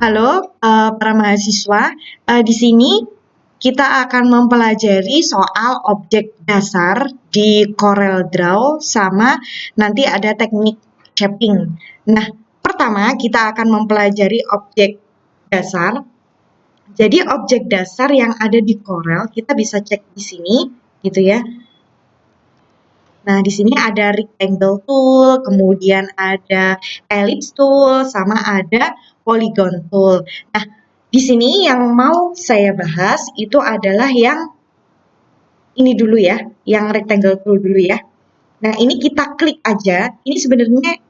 Halo, para mahasiswa. Di sini kita akan mempelajari soal objek dasar di CorelDRAW sama nanti ada teknik shaping. Nah, pertama kita akan mempelajari objek dasar. Jadi objek dasar yang ada di Corel kita bisa cek di sini, gitu ya. Nah, di sini ada rectangle tool, kemudian ada ellipse tool, sama ada polygon tool. Nah, di sini yang mau saya bahas itu adalah yang ini dulu ya, yang rectangle tool dulu ya. Nah, ini kita klik aja. Ini sebenarnya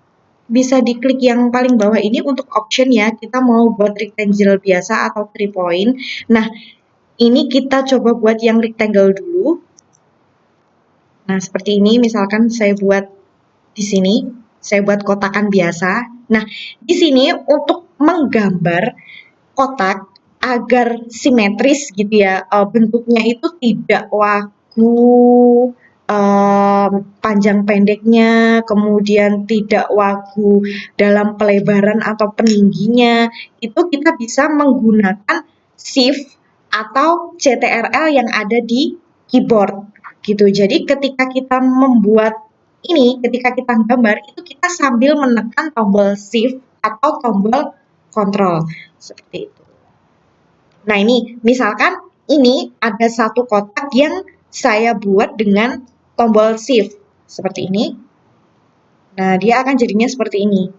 bisa diklik yang paling bawah ini untuk option ya. Kita mau buat rectangle biasa atau 3 point. Nah, ini kita coba buat yang rectangle dulu. Nah, seperti ini misalkan saya buat di sini, saya buat kotakan biasa. Nah, di sini untuk menggambar kotak agar simetris gitu ya, bentuknya itu tidak wagu, panjang pendeknya, kemudian tidak wagu dalam pelebaran atau peningginya, itu kita bisa menggunakan Shift atau CTRL yang ada di keyboard gitu. Jadi ketika kita membuat ini, ketika kita gambar itu kita sambil menekan tombol Shift atau tombol Control seperti itu. Nah, ini misalkan ini ada satu kotak yang saya buat dengan tombol Shift seperti ini. Nah, dia akan jadinya seperti ini.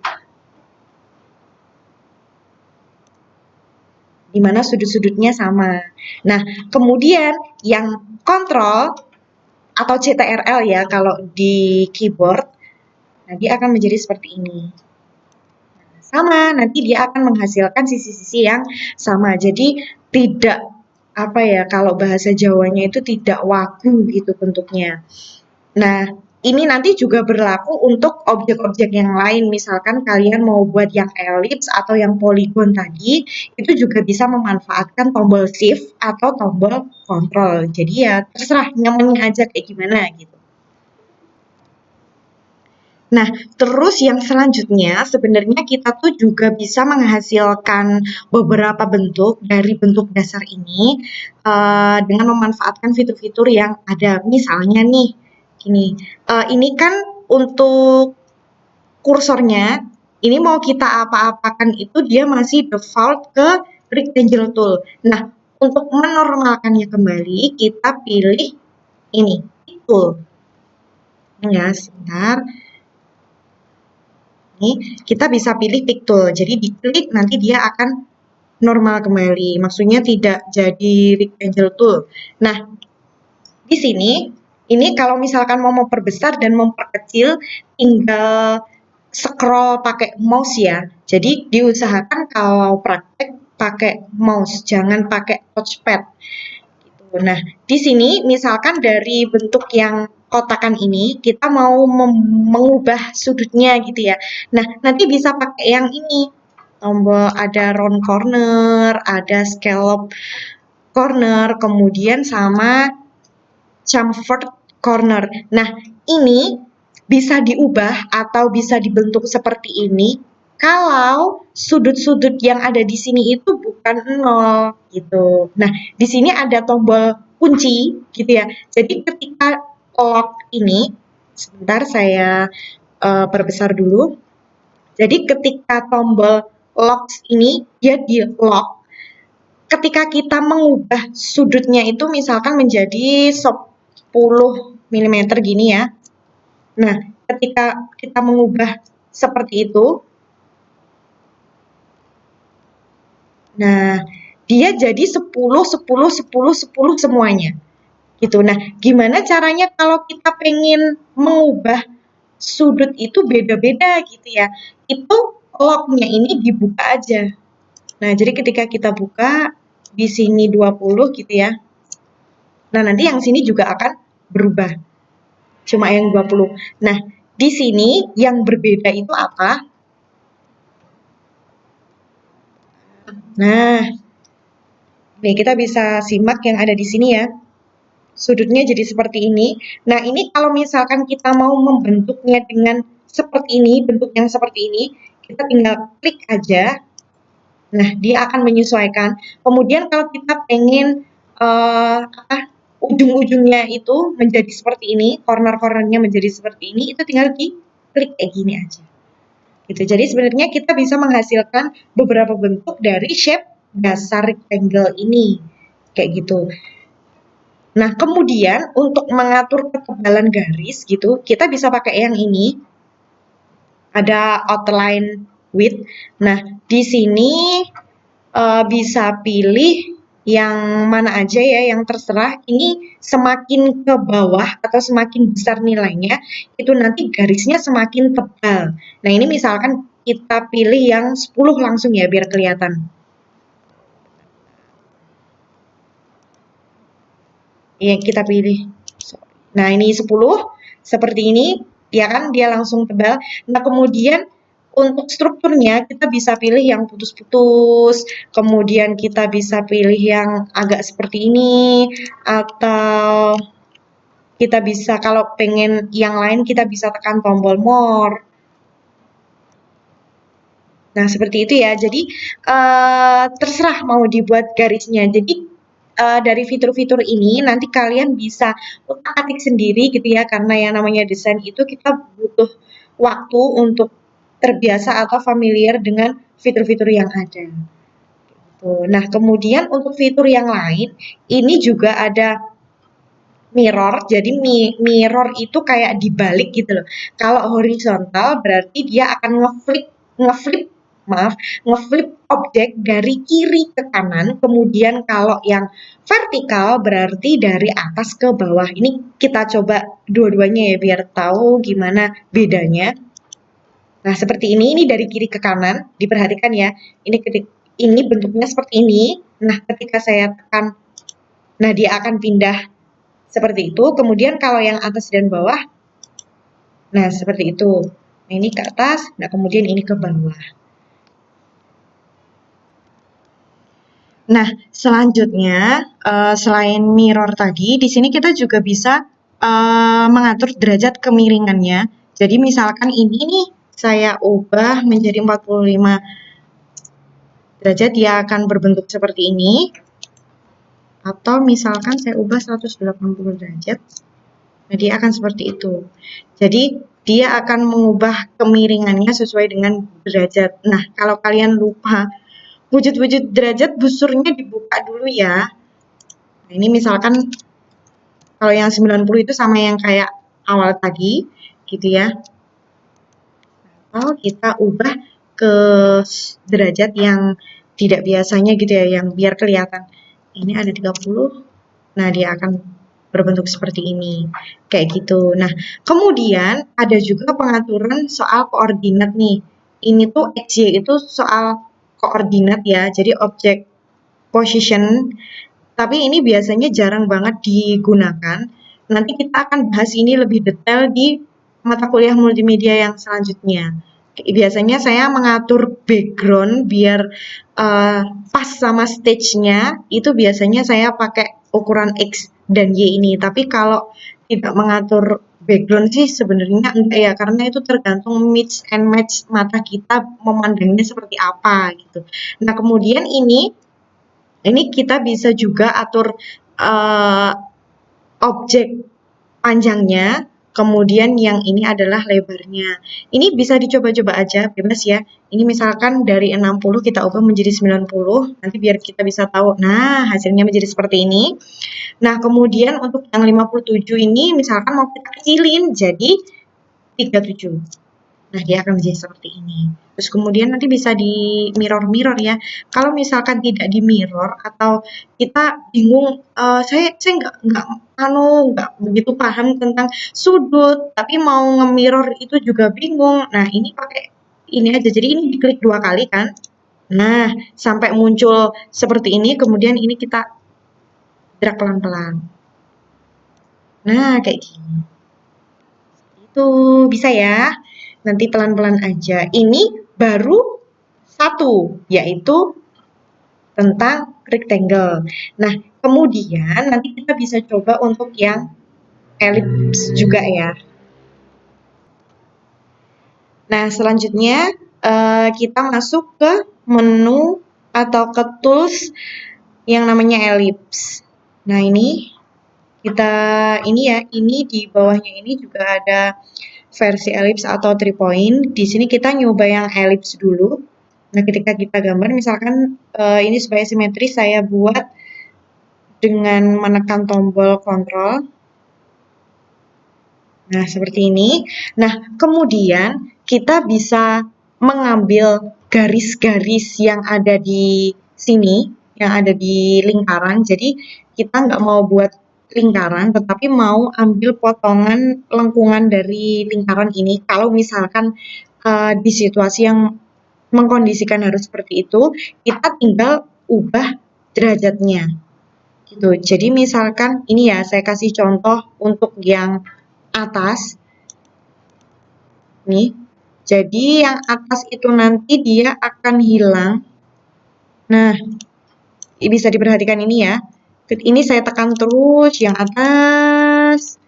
Di mana sudut-sudutnya sama. Nah, kemudian yang Control atau CTRL ya kalau di keyboard, nah dia akan menjadi seperti ini. Sama, nanti dia akan menghasilkan sisi-sisi yang sama. Jadi tidak apa ya, kalau bahasa Jawanya itu tidak wagu gitu bentuknya. Nah, ini nanti juga berlaku untuk objek-objek yang lain. Misalkan kalian mau buat yang ellipse atau yang polygon tadi, itu juga bisa memanfaatkan tombol Shift atau tombol Control. Jadi ya terserah nyamannya aja kayak gimana gitu. Nah, terus yang selanjutnya sebenarnya kita tuh juga bisa menghasilkan beberapa bentuk dari bentuk dasar ini dengan memanfaatkan fitur-fitur yang ada. Misalnya nih, gini, ini kan untuk kursornya, ini mau kita apa-apakan itu dia masih default ke rectangle tool. Nah, untuk menormalkannya kembali, kita pilih ini, tool. Ini ya, sebentar. Ini kita bisa pilih pick tool. Jadi diklik nanti dia akan normal kembali. Maksudnya tidak jadi rectangle tool. Nah, di sini ini kalau misalkan mau memperbesar dan memperkecil tinggal scroll pakai mouse ya. Jadi diusahakan kalau praktek pakai mouse, jangan pakai touchpad. Nah, di sini misalkan dari bentuk yang kotakan ini, kita mau mengubah sudutnya gitu ya. Nah, nanti bisa pakai yang ini. Tombol ada round corner, ada scallop corner, kemudian sama chamfered corner. Nah, ini bisa diubah atau bisa dibentuk seperti ini kalau sudut-sudut yang ada di sini itu bukan 0 gitu. Nah, di sini ada tombol kunci gitu ya. Jadi ketika lock ini, sebentar saya perbesar dulu. Jadi ketika tombol lock ini dia di lock. Ketika kita mengubah sudutnya itu misalkan menjadi 10 mm gini ya. Nah, ketika kita mengubah seperti itu, nah, dia jadi 10, 10, 10, 10 semuanya. Gitu. Nah, gimana caranya kalau kita pengen mengubah sudut itu beda-beda gitu ya. Itu lock-nya ini dibuka aja. Nah, jadi ketika kita buka di sini 20 gitu ya. Nah, nanti yang sini juga akan berubah. Cuma yang 20. Nah, di sini yang berbeda itu apa? Nah, nih kita bisa simak yang ada di sini ya. Sudutnya jadi seperti ini. Nah, ini kalau misalkan kita mau membentuknya dengan seperti ini, bentuk yang seperti ini, kita tinggal klik aja. Nah, dia akan menyesuaikan. Kemudian kalau kita pengen ujung-ujungnya itu menjadi seperti ini, corner-cornernya menjadi seperti ini, itu tinggal diklik kayak gini aja. Gitu. Jadi sebenarnya kita bisa menghasilkan beberapa bentuk dari shape dasar rectangle ini. Kayak gitu. Nah, kemudian untuk mengatur ketebalan garis gitu, kita bisa pakai yang ini. Ada outline width. Nah, di sini bisa pilih yang mana aja ya, yang terserah. Ini semakin ke bawah atau semakin besar nilainya, itu nanti garisnya semakin tebal. Nah, ini misalkan kita pilih yang 10 langsung ya, biar kelihatan. Yang kita pilih. Nah, ini 10, seperti ini, ya kan, dia langsung tebal. Nah, kemudian untuk strukturnya kita bisa pilih yang putus-putus, kemudian kita bisa pilih yang agak seperti ini, atau kita bisa kalau pengen yang lain kita bisa tekan tombol more. Nah, seperti itu ya. Jadi terserah mau dibuat garisnya. Jadi dari fitur-fitur ini nanti kalian bisa utak-atik sendiri gitu ya, karena yang namanya desain itu kita butuh waktu untuk terbiasa atau familiar dengan fitur-fitur yang ada. Nah, kemudian untuk fitur yang lain, ini juga ada mirror. Jadi mirror itu kayak dibalik gitu loh. Kalau horizontal berarti dia akan ngeflip maaf, ngeflip objek dari kiri ke kanan. Kemudian kalau yang vertikal berarti dari atas ke bawah. Ini kita coba dua-duanya ya biar tahu gimana bedanya. Nah, seperti ini dari kiri ke kanan. Diperhatikan ya. Ini bentuknya seperti ini. Nah, ketika saya tekan, nah dia akan pindah seperti itu. Kemudian kalau yang atas dan bawah, nah seperti itu. Nah, ini ke atas, nah kemudian ini ke bawah. Nah, selanjutnya selain mirror tadi, di sini kita juga bisa mengatur derajat kemiringannya. Jadi misalkan ini nih saya ubah menjadi 45 derajat, dia akan berbentuk seperti ini. Atau misalkan saya ubah 180 derajat, nah dia akan seperti itu. Jadi dia akan mengubah kemiringannya sesuai dengan derajat. Nah, kalau kalian lupa wujud-wujud derajat, busurnya dibuka dulu ya. Nah, ini misalkan kalau yang 90 itu sama yang kayak awal tadi, gitu ya. Atau kita ubah ke derajat yang tidak biasanya gitu ya, yang biar kelihatan. Ini ada 30, nah dia akan berbentuk seperti ini, kayak gitu. Nah, kemudian ada juga pengaturan soal koordinat nih. Ini tuh XY itu soal koordinat ya, jadi object position. Tapi ini biasanya jarang banget digunakan. Nanti kita akan bahas ini lebih detail di mata kuliah multimedia yang selanjutnya. Biasanya saya mengatur background biar pas sama stage-nya, itu biasanya saya pakai ukuran X dan Y ini. Tapi kalau tidak mengatur background sih sebenarnya enggak ya, karena itu tergantung mix and match mata kita memandangnya seperti apa gitu. Nah, kemudian ini kita bisa juga atur objek panjangnya, kemudian yang ini adalah lebarnya. Ini bisa dicoba-coba aja, bebas ya. Ini misalkan dari 60 kita ubah menjadi 90, nanti biar kita bisa tahu. Nah, hasilnya menjadi seperti ini. Nah, kemudian untuk yang 57 ini misalkan mau kita kecilin jadi 37. Nah, dia akan menjadi seperti ini. Terus kemudian nanti bisa di mirror-mirror ya. Kalau misalkan tidak di mirror atau kita bingung, saya nggak begitu paham tentang sudut, tapi mau nge-mirror itu juga bingung. Nah, ini pakai ini aja. Jadi ini diklik 2 kali kan. Nah, sampai muncul seperti ini, kemudian ini kita drag pelan-pelan. Nah, kayak gini. Itu bisa ya. Nanti pelan-pelan aja. Ini baru satu, yaitu tentang rectangle. Nah, kemudian nanti kita bisa coba untuk yang ellipse juga ya. Nah, selanjutnya kita masuk ke menu atau ke tools yang namanya ellipse. Nah, ini ini di bawahnya ini juga ada versi ellipse atau 3 point. Di sini kita nyoba yang ellipse dulu. Nah, ketika kita gambar, misalkan ini supaya simetris, saya buat dengan menekan tombol kontrol. Nah, seperti ini. Nah, kemudian kita bisa mengambil garis-garis yang ada di sini, yang ada di lingkaran. Jadi, kita nggak mau buat lingkaran, tetapi mau ambil potongan lengkungan dari lingkaran ini. Kalau misalkan di situasi yang mengkondisikan harus seperti itu, kita tinggal ubah derajatnya. Gitu. Jadi misalkan ini ya, saya kasih contoh untuk yang atas. Nih. Jadi yang atas itu nanti dia akan hilang. Nah, bisa diperhatikan ini ya. Ini saya tekan terus yang atas.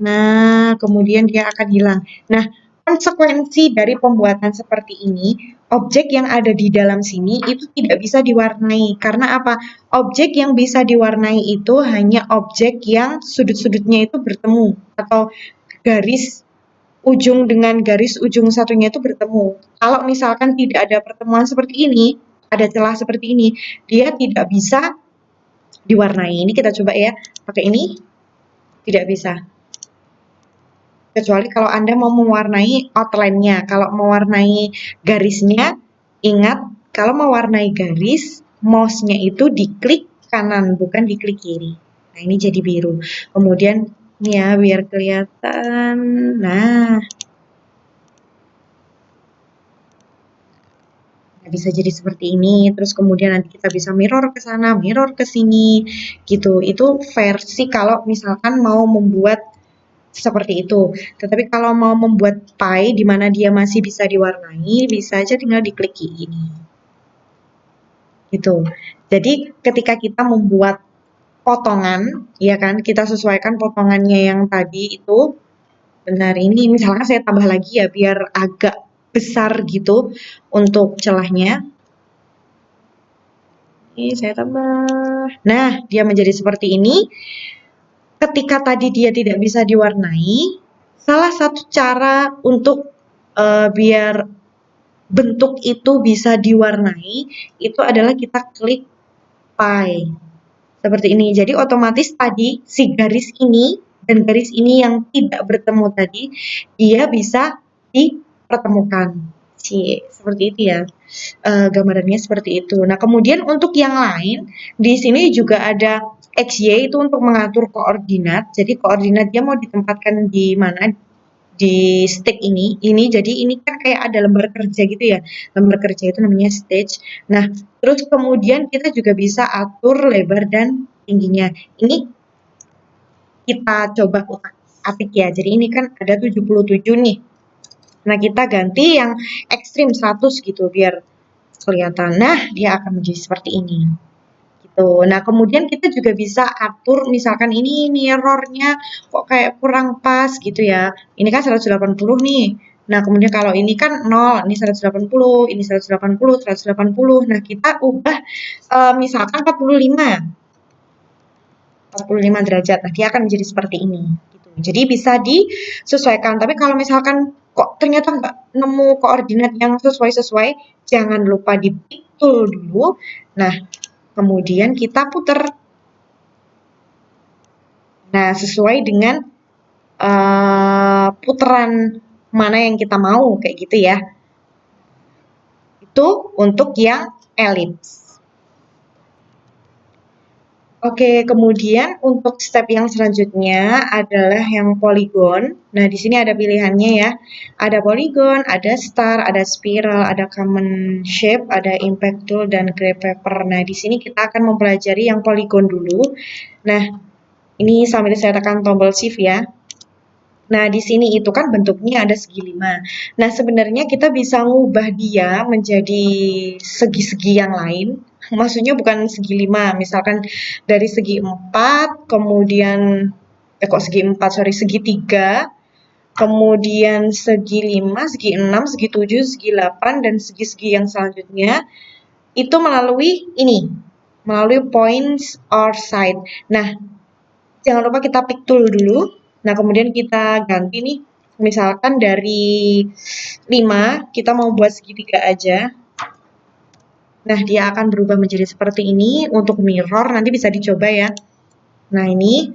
Nah, kemudian dia akan hilang. Nah, konsekuensi dari pembuatan seperti ini, objek yang ada di dalam sini itu tidak bisa diwarnai. Karena apa? Objek yang bisa diwarnai itu hanya objek yang sudut-sudutnya itu bertemu atau garis ujung dengan garis ujung satunya itu bertemu. Kalau misalkan tidak ada pertemuan seperti ini, ada celah seperti ini, dia tidak bisa diwarnai. Ini kita coba ya, pakai ini, tidak bisa. Kecuali kalau Anda mau mewarnai outline-nya. Kalau mewarnai garisnya, ingat, kalau mewarnai garis, mouse-nya itu diklik kanan, bukan diklik kiri. Nah, ini jadi biru. Kemudian, ini ya, biar kelihatan. Nah, bisa jadi seperti ini, terus kemudian nanti kita bisa mirror ke sana, mirror ke sini, gitu. Itu versi kalau misalkan mau membuat seperti itu. Tetapi kalau mau membuat pie di mana dia masih bisa diwarnai, bisa aja tinggal diklik ini. Gitu. Jadi ketika kita membuat potongan, ya kan, kita sesuaikan potongannya yang tadi itu. Benar, ini misalkan saya tambah lagi ya biar agak besar gitu untuk celahnya. Ini saya tambah. Nah, dia menjadi seperti ini. Ketika tadi dia tidak bisa diwarnai, salah satu cara untuk biar bentuk itu bisa diwarnai, itu adalah kita klik pie. Seperti ini. Jadi otomatis tadi si garis ini dan garis ini yang tidak bertemu tadi, dia bisa dipertemukan. Seperti itu ya. Gambarannya seperti itu. Nah, kemudian untuk yang lain, di sini juga ada XY itu untuk mengatur koordinat. Jadi koordinat dia mau ditempatkan di mana di stick ini. Jadi ini kan kayak ada lembar kerja gitu ya. Lembar kerja itu namanya stage. Nah, terus kemudian kita juga bisa atur lebar dan tingginya. Ini kita coba utak-atik ya. Jadi ini kan ada 77 nih. Nah, kita ganti yang ekstrim 100 gitu biar kelihatan. Nah, dia akan menjadi seperti ini. Gitu. Nah, kemudian kita juga bisa atur misalkan ini mirrornya kok kayak kurang pas gitu ya. Ini kan 180 nih. Nah, kemudian kalau ini kan 0, ini 180, ini 180, 180. Nah, kita ubah misalkan 45 derajat. Nah, dia akan menjadi seperti ini. Gitu. Jadi bisa disesuaikan. Tapi kalau misalkan kok ternyata nggak nemu koordinat yang sesuai-sesuai, jangan lupa dipikul dulu. Nah, kemudian kita putar. Nah, sesuai dengan putaran mana yang kita mau, kayak gitu ya. Itu untuk yang ellipse. Oke, kemudian untuk step yang selanjutnya adalah yang polygon. Nah, di sini ada pilihannya ya. Ada polygon, ada star, ada spiral, ada common shape, ada impact tool, dan gray paper. Nah, di sini kita akan mempelajari yang polygon dulu. Nah, ini sambil saya tekan tombol shift ya. Nah, di sini itu kan bentuknya ada segi 5. Nah, sebenarnya kita bisa ngubah dia menjadi segi-segi yang lain. Maksudnya bukan segi 5, misalkan dari segi 4, kemudian segi 3, kemudian segi 5, segi 6, segi 7, segi 8, dan segi-segi yang selanjutnya. itu melalui ini, melalui points or side. Nah, jangan lupa kita pick tool dulu. Nah, kemudian kita ganti nih. Misalkan dari 5, kita mau buat segitiga aja. Nah, dia akan berubah menjadi seperti ini. Untuk mirror, nanti bisa dicoba ya. Nah, ini.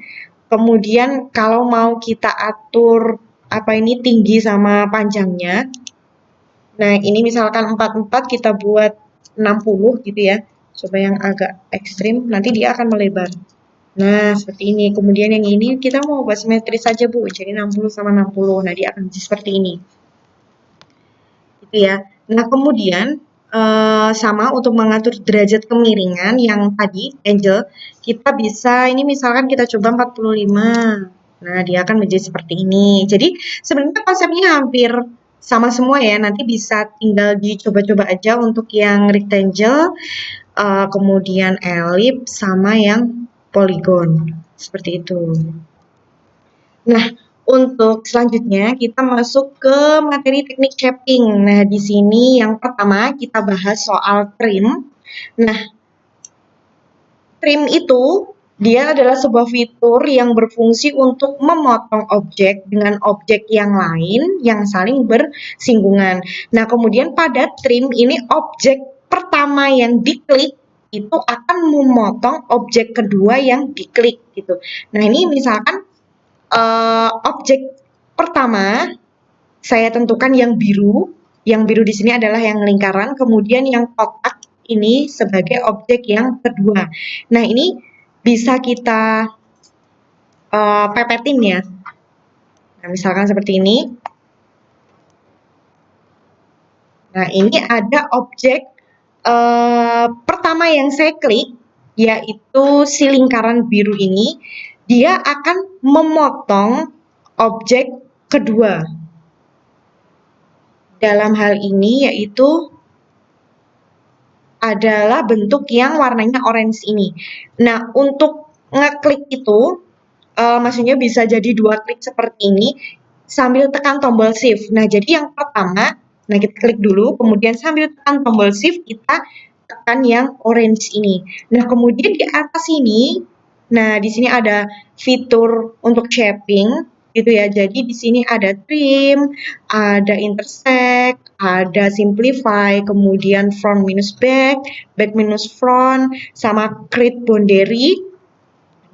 Kemudian kalau mau kita atur apa ini tinggi sama panjangnya. Nah, ini misalkan 44 kita buat 60 gitu ya. Coba yang agak ekstrim, nanti dia akan melebar. Nah, seperti ini. Kemudian yang ini kita mau buat simetris saja, Bu. Jadi 60 sama 60. Nah, dia akan seperti ini. Gitu ya. Nah, kemudian sama untuk mengatur derajat kemiringan yang tadi, Angel, kita bisa, ini misalkan kita coba 45. Nah, dia akan menjadi seperti ini. Jadi, sebenarnya konsepnya hampir sama semua ya. Nanti bisa tinggal dicoba-coba aja untuk yang rectangle, kemudian ellipse, sama yang polygon. Seperti itu. Nah, untuk selanjutnya kita masuk ke materi teknik shaping. Nah, di sini yang pertama kita bahas soal trim. Nah, trim itu dia adalah sebuah fitur yang berfungsi untuk memotong objek dengan objek yang lain yang saling bersinggungan. Nah, kemudian pada trim ini objek pertama yang diklik itu akan memotong objek kedua yang diklik gitu. Nah, ini misalkan objek pertama saya tentukan yang biru. Yang biru di sini adalah yang lingkaran, kemudian yang kotak ini sebagai objek yang kedua. Nah, ini bisa kita pepetin ya. Nah, misalkan seperti ini. Nah, ini ada objek pertama yang saya klik, yaitu si lingkaran biru ini. Dia akan memotong objek kedua. Dalam hal ini yaitu adalah bentuk yang warnanya orange ini. Nah, untuk ngeklik itu, maksudnya bisa jadi 2 klik seperti ini, sambil tekan tombol shift. Nah, jadi yang pertama, nah kita klik dulu, kemudian sambil tekan tombol shift, kita tekan yang orange ini. Nah, kemudian di atas ini, nah di sini ada fitur untuk shaping, gitu ya. Jadi di sini ada trim, ada intersect, ada simplify, kemudian front minus back, back minus front, sama create boundary.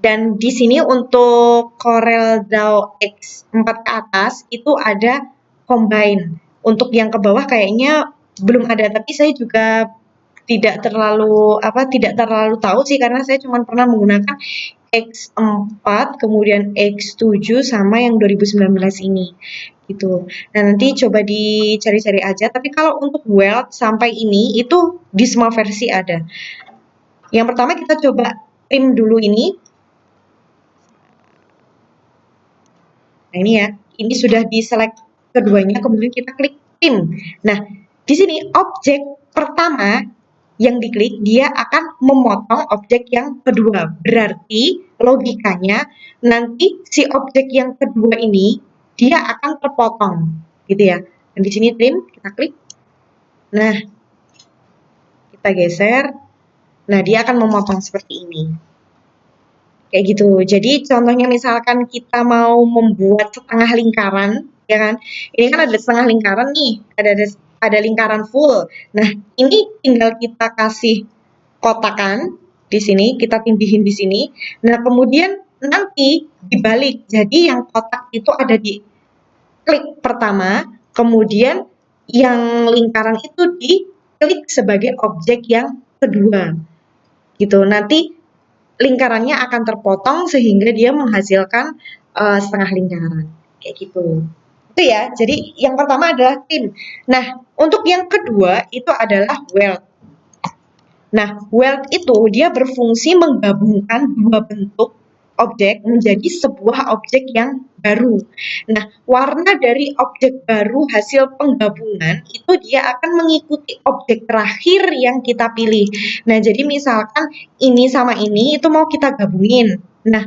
Dan di sini untuk Corel Draw X4 ke atas itu ada combine. Untuk yang ke bawah kayaknya belum ada, tapi saya juga tidak terlalu tahu sih karena saya cuma pernah menggunakan X4, kemudian X7 sama yang 2019 ini gitu. Nah, nanti coba dicari-cari aja, tapi kalau untuk weld sampai ini itu di semua versi ada. Yang pertama kita coba trim dulu ini. Nah, ini ya. Ini sudah di-select keduanya, kemudian kita klik trim. Nah, di sini objek pertama yang diklik, dia akan memotong objek yang kedua. Berarti logikanya nanti si objek yang kedua ini dia akan terpotong, gitu ya. Dan di sini trim, kita klik. Nah, kita geser. Nah, dia akan memotong seperti ini. Kayak gitu. Jadi contohnya misalkan kita mau membuat setengah lingkaran, ya kan? Ini kan ada setengah lingkaran nih, ada lingkaran full. Nah, ini tinggal kita kasih kotakan di sini, kita tindihin di sini. Nah, kemudian nanti dibalik. Jadi yang kotak itu ada di klik pertama, kemudian yang lingkaran itu diklik sebagai objek yang kedua. Gitu. Nanti lingkarannya akan terpotong sehingga dia menghasilkan setengah lingkaran. Kayak gitu. Itu ya. Jadi yang pertama adalah trim. Nah, untuk yang kedua itu adalah weld. Nah, weld itu dia berfungsi menggabungkan dua bentuk objek menjadi sebuah objek yang baru. Nah, warna dari objek baru hasil penggabungan itu dia akan mengikuti objek terakhir yang kita pilih. Nah, jadi misalkan ini sama ini itu mau kita gabungin. Nah,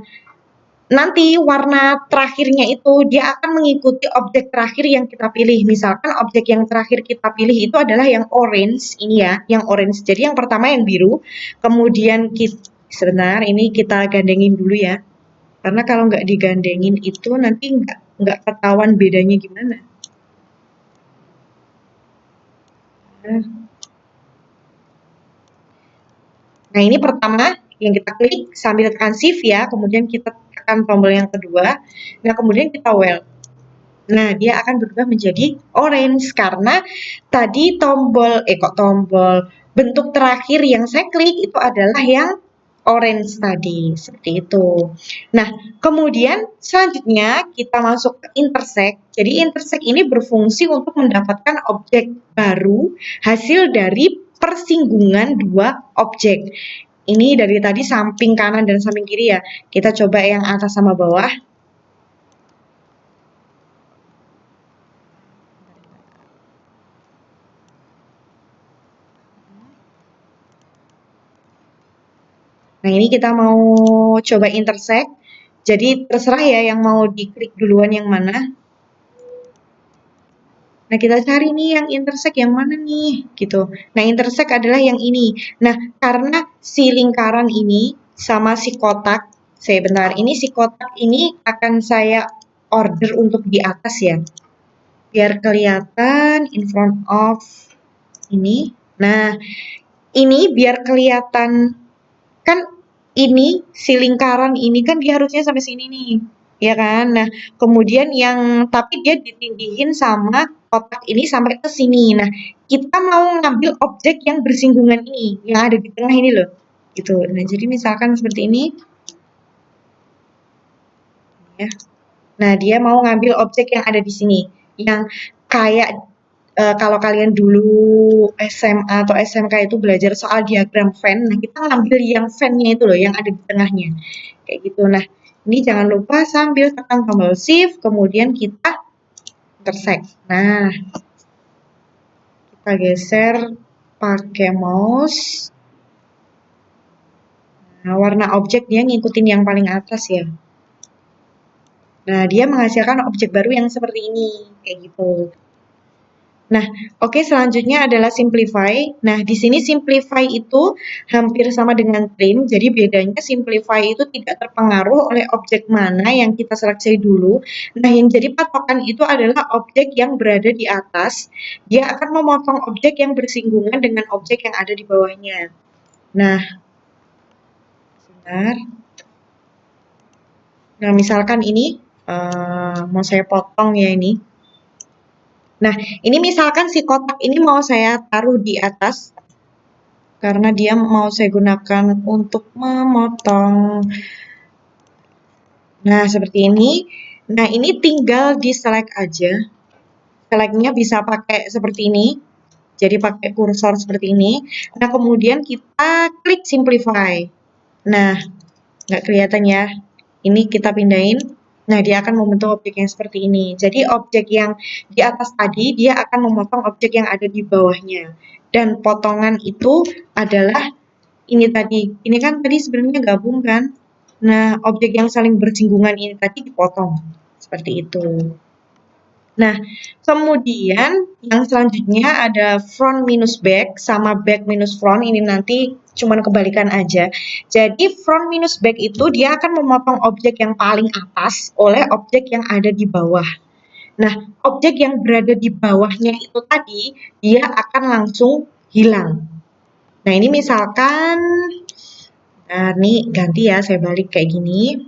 nanti warna terakhirnya itu dia akan mengikuti objek terakhir yang kita pilih. Misalkan objek yang terakhir kita pilih itu adalah yang orange, ini ya, yang orange. Jadi yang pertama yang biru, kemudian sebentar, ini kita gandengin dulu ya. Karena kalau nggak digandengin itu nanti nggak ketahuan bedanya gimana. Nah, ini pertama yang kita klik sambil tekan shift ya, kemudian kita tekan tombol yang kedua. Nah, kemudian kita well. Nah, dia akan berubah menjadi orange karena tadi bentuk terakhir yang saya klik itu adalah yang orange tadi, seperti itu. Nah, kemudian selanjutnya kita masuk ke intersect. Jadi intersect ini berfungsi untuk mendapatkan objek baru hasil dari persinggungan dua objek. Ini dari tadi samping kanan dan samping kiri ya. Kita coba yang atas sama bawah. Nah, ini kita mau coba intersect. Jadi terserah ya yang mau diklik duluan yang mana. Nah, kita cari nih yang intersect yang mana nih, gitu. Nah, intersect adalah yang ini. Nah, karena si lingkaran ini sama si kotak, ini si kotak ini akan saya order untuk di atas ya. Biar kelihatan in front of ini. Nah, ini biar kelihatan, kan ini si lingkaran ini kan dia harusnya sampai sini nih, ya kan? Nah, kemudian tapi dia ditindihin sama kotak ini sampai ke sini. Nah, kita mau ngambil objek yang bersinggungan ini, yang ada di tengah ini loh, gitu. Nah, jadi misalkan seperti ini, ya. Nah, dia mau ngambil objek yang ada di sini, yang kayak kalau kalian dulu SMA atau SMK itu belajar soal diagram Venn, nah kita ngambil yang Venn-nya itu loh, yang ada di tengahnya. Kayak gitu. Nah, ini jangan lupa sambil tekan tombol shift, kemudian kita intersect. Nah, kita geser pakai mouse. Nah, warna objek dia ngikutin yang paling atas ya. Nah, dia menghasilkan objek baru yang seperti ini, kayak gitu. Nah, oke, selanjutnya adalah simplify. Nah, di sini simplify itu hampir sama dengan trim. Jadi bedanya simplify itu tidak terpengaruh oleh objek mana yang kita seleksi dulu. Nah, yang jadi patokan itu adalah objek yang berada di atas. Dia akan memotong objek yang bersinggungan dengan objek yang ada di bawahnya. Nah, sebentar. Nah, misalkan ini mau saya potong ya ini. Nah, ini misalkan si kotak ini mau saya taruh di atas karena dia mau saya gunakan untuk memotong. Nah, seperti ini. Nah, ini tinggal di select aja. Selectnya bisa pakai seperti ini. Jadi pakai kursor seperti ini. Nah, kemudian kita klik simplify. Nah, nggak kelihatan ya. Ini kita pindahin. Nah, dia akan membentuk objek yang seperti ini. Jadi, objek yang di atas tadi, dia akan memotong objek yang ada di bawahnya. Dan potongan itu adalah ini tadi. Ini kan tadi sebenarnya gabung kan? Nah, objek yang saling bersinggungan ini tadi dipotong. Seperti itu. Nah, kemudian yang selanjutnya ada front minus back sama back minus front. Ini nanti cuman kebalikan aja. Jadi front minus back itu dia akan memotong objek yang paling atas oleh objek yang ada di bawah. Nah, objek yang berada di bawahnya itu tadi dia akan langsung hilang. Nah, ini misalkan ini ganti ya, saya balik kayak gini.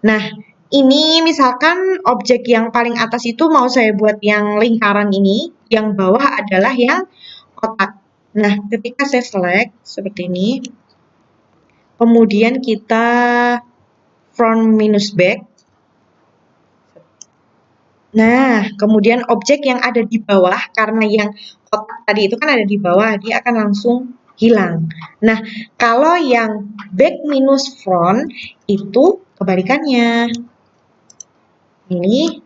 Nah, ini misalkan objek yang paling atas itu mau saya buat yang lingkaran ini, yang bawah adalah yang kotak. Nah, ketika saya select seperti ini, kemudian kita front minus back. Nah, kemudian objek yang ada di bawah, karena yang kotak tadi itu kan ada di bawah, dia akan langsung hilang. Nah, kalau yang back minus front itu kebalikannya. Ini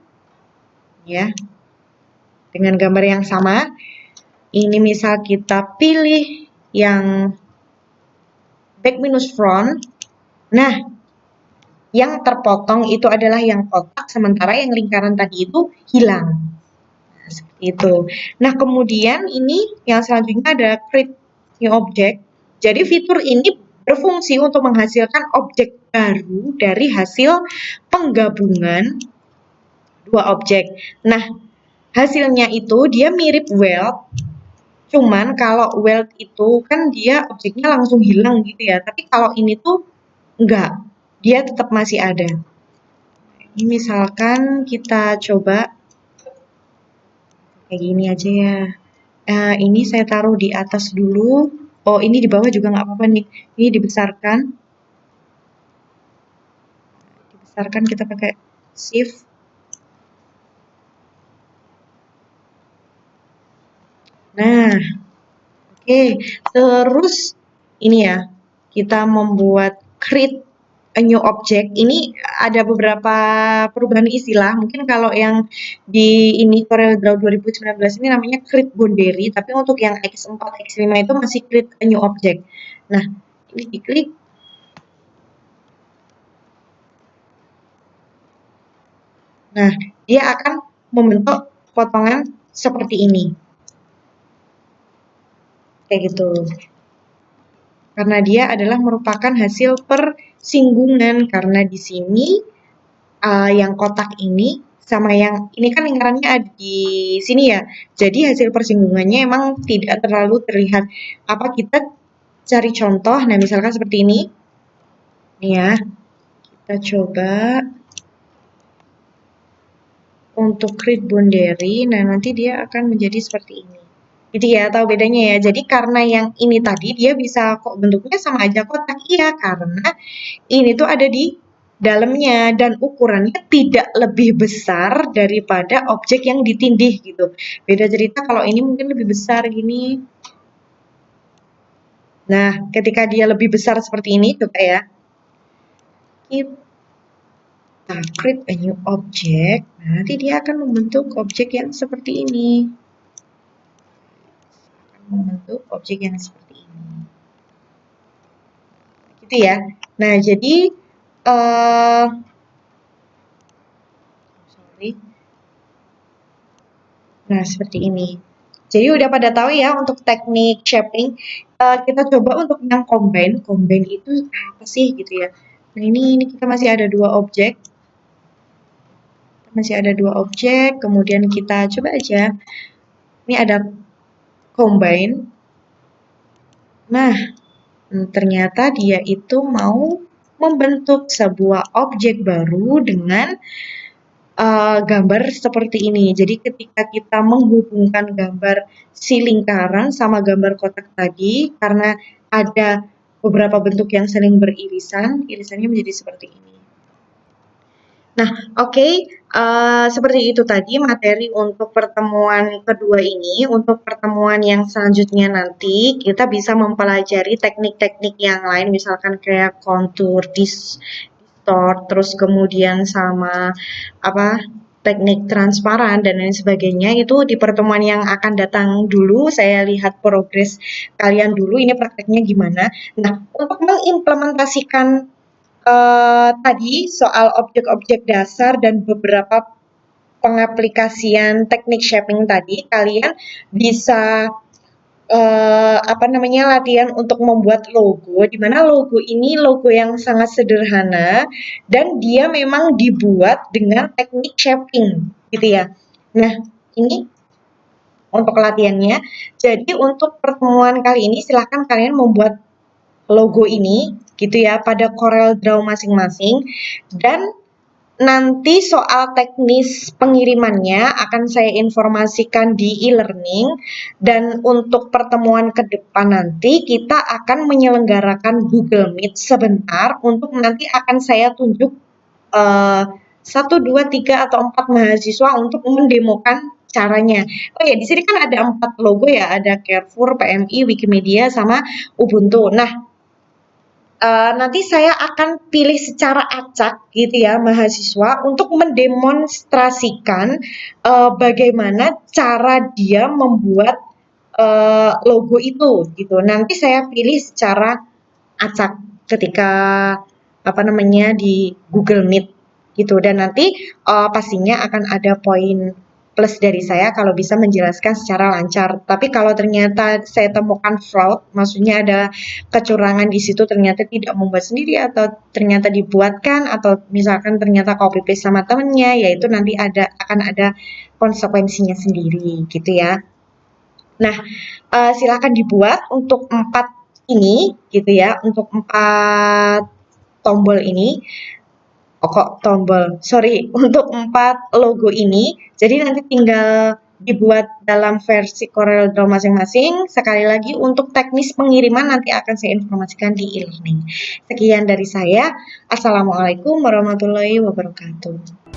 ya, dengan gambar yang sama. Ini misal kita pilih yang back minus front. Nah, Yang terpotong itu adalah yang kotak, sementara yang lingkaran tadi itu hilang. Nah, seperti itu. Nah, kemudian ini yang selanjutnya ada create new object. Jadi fitur ini berfungsi untuk menghasilkan objek baru dari hasil penggabungan dua objek. Nah, hasilnya itu dia mirip weld, cuman kalau weld itu kan dia objeknya langsung hilang gitu ya. Tapi kalau ini tuh enggak, dia tetap masih ada. Ini misalkan kita coba kayak gini aja ya. Ini saya taruh di atas dulu. Oh, ini di bawah juga nggak apa-apa nih. Ini dibesarkan. Dibesarkan kita pakai shift. Nah, oke. Terus ini ya, kita membuat create a new object. Ini ada beberapa perubahan istilah. Mungkin kalau yang di ini CorelDRAW 2019 ini namanya create boundary, tapi untuk yang X4, X5 itu masih create a new object. Nah, ini diklik. Nah, dia akan membentuk potongan seperti ini. Kayak gitu. Karena dia adalah merupakan hasil persinggungan. Karena di sini yang kotak ini sama yang ini kan lingkarannya ada di sini ya. Jadi hasil persinggungannya emang tidak terlalu terlihat. Apa kita cari contoh? Nah, misalkan seperti ini. Nih ya. Kita coba untuk create boundary. Nah, nanti dia akan menjadi seperti ini. Gitu ya, tahu bedanya ya. Jadi karena yang ini tadi dia bisa kok bentuknya sama aja kotak. Iya, karena ini tuh ada di dalamnya dan ukurannya tidak lebih besar daripada objek yang ditindih gitu. Beda cerita kalau ini mungkin lebih besar gini. Nah, ketika dia lebih besar seperti ini, coba ya. Kita create a new object. Nah, nanti dia akan membentuk objek yang seperti ini. Membentuk objek yang seperti ini. Gitu ya. Nah, jadi nah, seperti ini. Jadi udah pada tahu ya untuk teknik shaping. Kita coba untuk yang combine. Combine itu apa sih gitu ya. Nah, ini kita masih ada dua objek. Masih ada dua objek. Kemudian kita coba aja. Ini ada combine. Nah, ternyata dia itu mau membentuk sebuah objek baru dengan gambar seperti ini. Jadi ketika kita menghubungkan gambar si lingkaran sama gambar kotak tadi, karena ada beberapa bentuk yang saling beririsan, irisannya menjadi seperti ini. Nah, oke, seperti itu tadi materi untuk pertemuan kedua ini. Untuk pertemuan yang selanjutnya nanti, kita bisa mempelajari teknik-teknik yang lain, misalkan kayak kontur, distort, terus kemudian sama apa teknik transparan dan lain sebagainya. Itu di pertemuan yang akan datang dulu. Saya lihat progres kalian dulu, ini prakteknya gimana. Nah, untuk mengimplementasikan tadi soal objek-objek dasar dan beberapa pengaplikasian teknik shaping tadi, kalian bisa latihan untuk membuat logo, di mana logo ini logo yang sangat sederhana dan dia memang dibuat dengan teknik shaping, gitu ya. Nah, ini untuk latihannya. Jadi untuk pertemuan kali ini silahkan kalian membuat logo ini gitu ya pada CorelDRAW masing-masing dan nanti soal teknis pengirimannya akan saya informasikan di e-learning dan untuk pertemuan ke depan nanti kita akan menyelenggarakan Google Meet sebentar untuk nanti akan saya tunjuk 1, 2, 3 atau 4 mahasiswa untuk mendemokan caranya. Oh ya, di sini kan ada 4 logo ya, ada Carrefour, PMI, Wikimedia, sama Ubuntu. Nah, nanti saya akan pilih secara acak gitu ya mahasiswa untuk mendemonstrasikan bagaimana cara dia membuat logo itu gitu. Nanti saya pilih secara acak ketika apa namanya di Google Meet gitu, dan nanti pastinya akan ada poin plus dari saya kalau bisa menjelaskan secara lancar. Tapi kalau ternyata saya temukan fraud, maksudnya ada kecurangan di situ, ternyata tidak membuat sendiri atau ternyata dibuatkan atau misalkan ternyata copy paste sama temennya, yaitu nanti akan ada konsekuensinya sendiri gitu ya. Nah, silakan dibuat untuk 4 ini gitu ya, untuk 4 tombol ini. Oh, kok tombol, sorry, untuk 4 logo ini. Jadi nanti tinggal dibuat dalam versi CorelDRAW masing-masing. Sekali lagi untuk teknis pengiriman nanti akan saya informasikan di e-learning. Sekian dari saya. Assalamualaikum warahmatullahi wabarakatuh.